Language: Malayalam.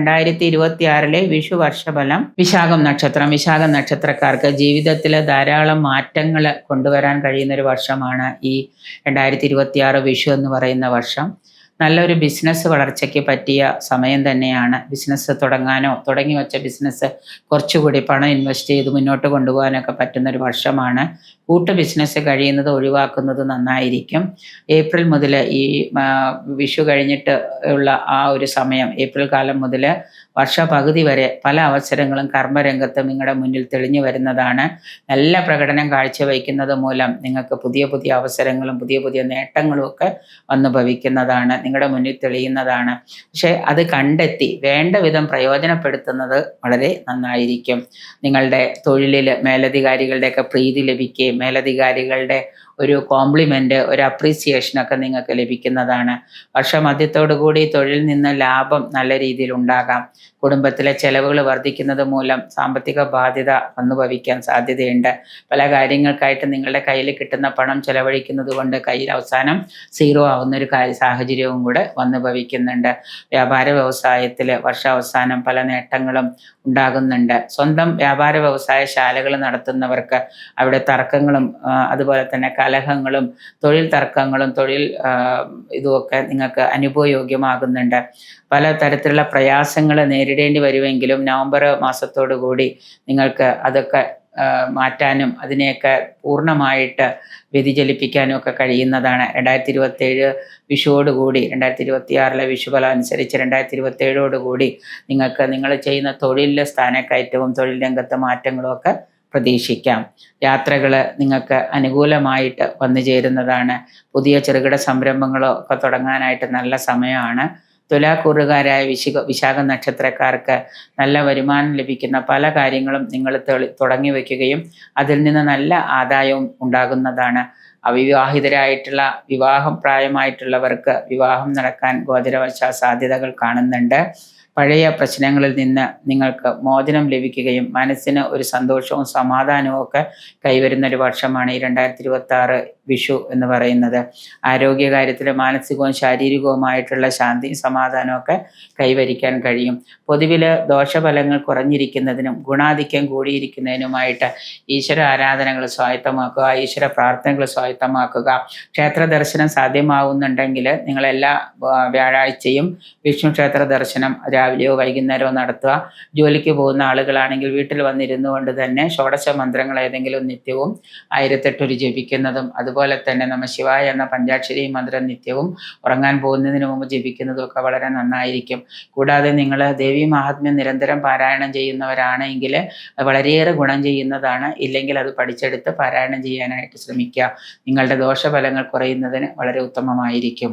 2026 വിഷു വർഷഫലം. വിശാഖം നക്ഷത്രം. വിശാഖം നക്ഷത്രക്കാർക്ക് ജീവിതത്തിൽ ധാരാളം മാറ്റങ്ങൾ കൊണ്ടുവരാൻ കഴിയുന്ന ഒരു വർഷമാണ് ഈ 2026 വിഷു എന്ന് പറയുന്ന വർഷം. നല്ലൊരു ബിസിനസ് വളർച്ചയ്ക്ക് പറ്റിയ സമയം തന്നെയാണ്. ബിസിനസ് തുടങ്ങാനോ തുടങ്ങി വെച്ച ബിസിനസ് കുറച്ചുകൂടി പണം ഇൻവെസ്റ്റ് ചെയ്ത് മുന്നോട്ട് കൊണ്ടുപോകാനൊക്കെ പറ്റുന്നൊരു വർഷമാണ്. കൂട്ട് ബിസിനസ് കഴിയുന്നത് ഒഴിവാക്കുന്നത് നന്നായിരിക്കും. ഏപ്രിൽ മുതൽ ഈ വിഷു കഴിഞ്ഞിട്ട് ഉള്ള ആ ഒരു സമയം, ഏപ്രിൽ കാലം മുതൽ വർഷപകുതി വരെ പല അവസരങ്ങളും കർമ്മരംഗത്ത് നിങ്ങളുടെ മുന്നിൽ തെളിഞ്ഞു വരുന്നതാണ്. നല്ല പ്രകടനം കാഴ്ചവെക്കുന്നത് മൂലം നിങ്ങൾക്ക് പുതിയ പുതിയ അവസരങ്ങളും പുതിയ പുതിയ നേട്ടങ്ങളും ഒക്കെ വന്നു ഭവിക്കുന്നതാണ്, നിങ്ങളുടെ മുന്നിൽ തെളിയുന്നതാണ്. പക്ഷെ അത് കണ്ടെത്തി വേണ്ട വിധം പ്രയോജനപ്പെടുത്തുന്നത് വളരെ നന്നായിരിക്കും. നിങ്ങളുടെ തൊഴിലിൽ മേലധികാരികളുടെയൊക്കെ പ്രീതി ലഭിക്കുകയും മേലധികാരികളുടെ ഒരു കോംപ്ലിമെൻ്റ്, ഒരു അപ്രീസിയേഷനൊക്കെ നിങ്ങൾക്ക് ലഭിക്കുന്നതാണ്. വർഷമധ്യത്തോടു കൂടി തൊഴിലിൽ നിന്ന് ലാഭം നല്ല രീതിയിൽ ഉണ്ടാകാം. കുടുംബത്തിലെ ചെലവുകൾ വർദ്ധിക്കുന്നത് മൂലം സാമ്പത്തിക ബാധ്യത വന്നു ഭവിക്കാൻ സാധ്യതയുണ്ട്. പല കാര്യങ്ങൾക്കായിട്ട് നിങ്ങളുടെ കയ്യിൽ കിട്ടുന്ന പണം ചെലവഴിക്കുന്നത് കൊണ്ട് കയ്യിൽ അവസാനം സീറോ ആവുന്നൊരു സാഹചര്യവും കൂടെ വന്നു ഭവിക്കുന്നുണ്ട്. വ്യാപാര വ്യവസായത്തിൽ വർഷാവസാനം പല നേട്ടങ്ങളും ഉണ്ടാകുന്നുണ്ട്. സ്വന്തം വ്യാപാര വ്യവസായ ശാലകൾ നടത്തുന്നവർക്ക് അവിടെ തർക്കങ്ങളും അതുപോലെ തന്നെ കലഹങ്ങളും തൊഴിൽ തർക്കങ്ങളും തൊഴിൽ ഇതുമൊക്കെ നിങ്ങൾക്ക് അനുഭവയോഗ്യമാകുന്നുണ്ട്. പല തരത്തിലുള്ള പ്രയാസങ്ങൾ നേരിടേണ്ടി വരുമെങ്കിലും നവംബർ മാസത്തോടു കൂടി നിങ്ങൾക്ക് അതൊക്കെ മാറ്റാനും അതിനെയൊക്കെ പൂർണ്ണമായിട്ട് വ്യതിചലിപ്പിക്കാനും ഒക്കെ കഴിയുന്നതാണ്. 2027 വിഷുവോടുകൂടി 2026 വിഷുഫലം അനുസരിച്ച് 2027 നിങ്ങൾക്ക് നിങ്ങൾ ചെയ്യുന്ന തൊഴിലിലെ സ്ഥാനക്കയറ്റവും തൊഴിൽ രംഗത്തെ മാറ്റങ്ങളും ഒക്കെ പ്രതീക്ഷിക്കാം. യാത്രകൾ നിങ്ങൾക്ക് അനുകൂലമായിട്ട് വന്നു ചേരുന്നതാണ്. പുതിയ ചെറുകിട സംരംഭങ്ങളോ ഒക്കെ തുടങ്ങാനായിട്ട് നല്ല സമയമാണ്. തുലാക്കൂറുകാരായ വിശാഖ നക്ഷത്രക്കാർക്ക് നല്ല വരുമാനം ലഭിക്കുന്ന പല കാര്യങ്ങളും നിങ്ങൾ തുടങ്ങി വയ്ക്കുകയും അതിൽ നിന്ന് നല്ല ആദായവും ഉണ്ടാകുന്നതാണ്. അവിവാഹിതരായിട്ടുള്ള വിവാഹം പ്രായമായിട്ടുള്ളവർക്ക് വിവാഹം നടക്കാൻ ഗോചരവശാൽ സാധ്യതകൾ കാണുന്നുണ്ട്. പഴയ പ്രശ്നങ്ങളിൽ നിന്ന് നിങ്ങൾക്ക് മോചനം ലഭിക്കുകയും മനസ്സിന് ഒരു സന്തോഷവും സമാധാനവും ഒക്കെ കൈവരുന്ന ഒരു വർഷമാണ് ഈ 2026 വിഷു എന്ന് പറയുന്നത്. ആരോഗ്യകാര്യത്തിൽ മാനസികവും ശാരീരികവുമായിട്ടുള്ള ശാന്തിയും സമാധാനവും ഒക്കെ കൈവരിക്കാൻ കഴിയും. പൊതുവിൽ ദോഷഫലങ്ങൾ കുറഞ്ഞിരിക്കുന്നതിനും ഗുണാധിക്യം കൂടിയിരിക്കുന്നതിനുമായിട്ട് ഈശ്വര ആരാധനകൾ സ്വായത്തമാക്കുക, ഈശ്വര പ്രാർത്ഥനകൾ സ്വായത്തമാക്കുക. ക്ഷേത്ര ദർശനം സാധ്യമാവുന്നുണ്ടെങ്കിൽ നിങ്ങളെല്ലാ വ്യാഴാഴ്ചയും വിഷ്ണു ക്ഷേത്ര ദർശനം രാവിലെയോ വൈകുന്നേരമോ നടത്തുക. ജോലിക്ക് പോകുന്ന ആളുകളാണെങ്കിൽ വീട്ടിൽ വന്നിരുന്നു കൊണ്ട് തന്നെ ഷോഡശ മന്ത്രങ്ങൾ ഏതെങ്കിലും നിത്യവും 1008 ജപിക്കുന്നതും അതുപോലെ തന്നെ നമഃശിവായ എന്ന പഞ്ചാക്ഷരി മന്ത്രം നിത്യവും ഉറങ്ങാൻ പോകുന്നതിന് മുമ്പ് ജപിക്കുന്നതും ഒക്കെ വളരെ നന്നായിരിക്കും. കൂടാതെ നിങ്ങൾ ദേവീ മഹാത്മ്യം നിരന്തരം പാരായണം ചെയ്യുന്നവരാണെങ്കിൽ വളരെയേറെ ഗുണം ചെയ്യുന്നതാണ്. ഇല്ലെങ്കിൽ അത് പഠിച്ചെടുത്ത് പാരായണം ചെയ്യാനായിട്ട് ശ്രമിക്കുക. നിങ്ങളുടെ ദോഷഫലങ്ങൾ കുറയുന്നതിന് വളരെ ഉത്തമമായിരിക്കും.